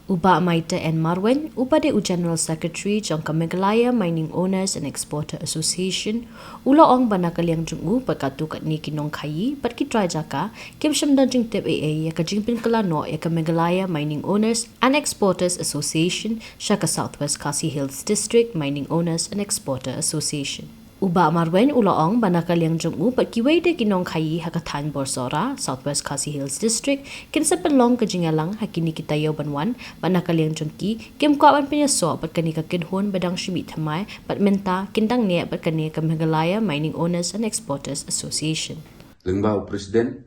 Uba Maita N.Marwein, Upade General Secretary Jong Pynkylla Mining Owners and Exporter Association, Ula Ong Banakaliang Jungu Pakatu kat ni kinong kayi, pat kitrai jaka, Kim Shamdan Kyntait ya ka Jing Pynkylla no ya Pynkylla Mining Owners and Exporters Association, Shaka Southwest Khasi Hills District Mining Owners and Exporter Association. Uba Marwen ulaong banakaliang jungu pat kiway de kinong kayi hakatan Borsora, Southwest Khasi Hills District, kinsa pelong ka jingalang hakini kitayo banwan, banakaliang jungki, kim kwaban pinyaso pat kani ka kinhon badang shimi thamay, pat menta kindang niya pat kani ka Pynkylla Mining Owners and Exporters Association. Lengbao Presiden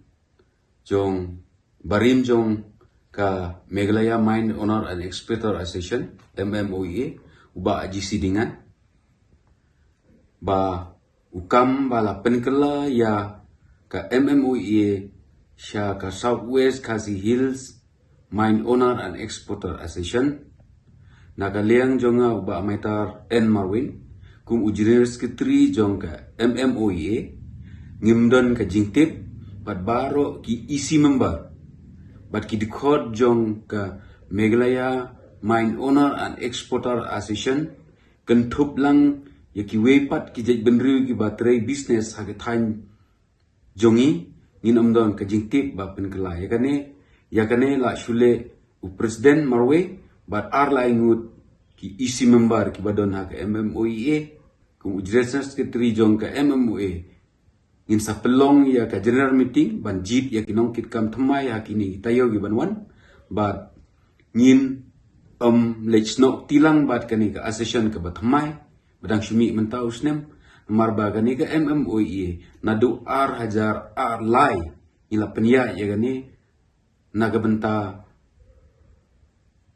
jong barim jong ka Pynkylla Mine Owner and Exporter Association MMOEA uba GC dengan ba ukam bala Pynkylla ya ka MMOEA sya ka Southwest Khasi Hills Mine Owner and Exporter Association nakaliang jonga uba maitar N.Marwein kum ujiner sekretari jong ka MMOEA ngimdon ka Kyntait bat baro ki isi member bat ki dikod jong ka Pynkylla Mine Owner and Exporter Association kentup lang ya ki wepat ki jej benriu ki batrai business ha thain jongi ngin amdon ka Kyntait ba Pynkylla ya kane la shule u president marwe bat ar la ingut ki isi member ki badon ha ka MMOEA kum ujresa secretary jong ka MMOEA ngin sa pelong ya ka general meeting ban jit ya kinong kit kam thamai ha kini tayo gi banwan bat ngin lechno tilang bat kani ka association ka bathamai badang shumi mentau snem marba gani ka MMOEA nadu ar hajar ar lai ila penya ya gani naga benta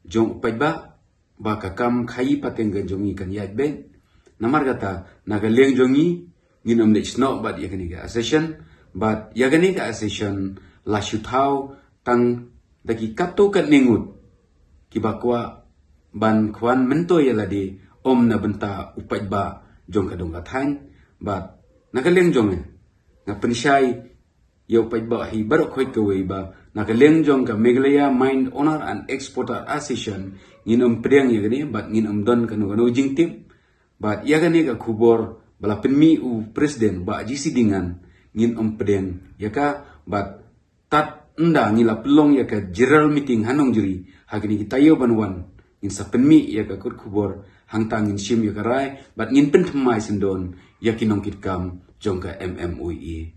jong paiba ba ka kam khai pateng gan jongi kan ya ben namar kata naga leng jongi ngin lech no bat ya gani ka association bat ya gani ka association la shutau tang daki kato kan ningut kibakwa ban kwan mento ya ladi na benta upai ba jong ka dong ka thain bat nakaleng jong na pensyai yo upai ba hi barok khoi ka wei ba nakaleng jong ka Pynkylla Mine Owner and Exporter Association ngin pedeng ya gani bat ngin don ka no Kyntait bat ya gani ka khubor bala penmi u presiden ba GC dengan ngin pedeng ya ka bat tat nda ngila pelong ya ka general meeting hanong juri hagini kitayo banwan in sa penmi ya ka kut khubor hangtang in shim ya karai bat ngin pen thamai sindon ya kinong kitkam jong ka MMOEA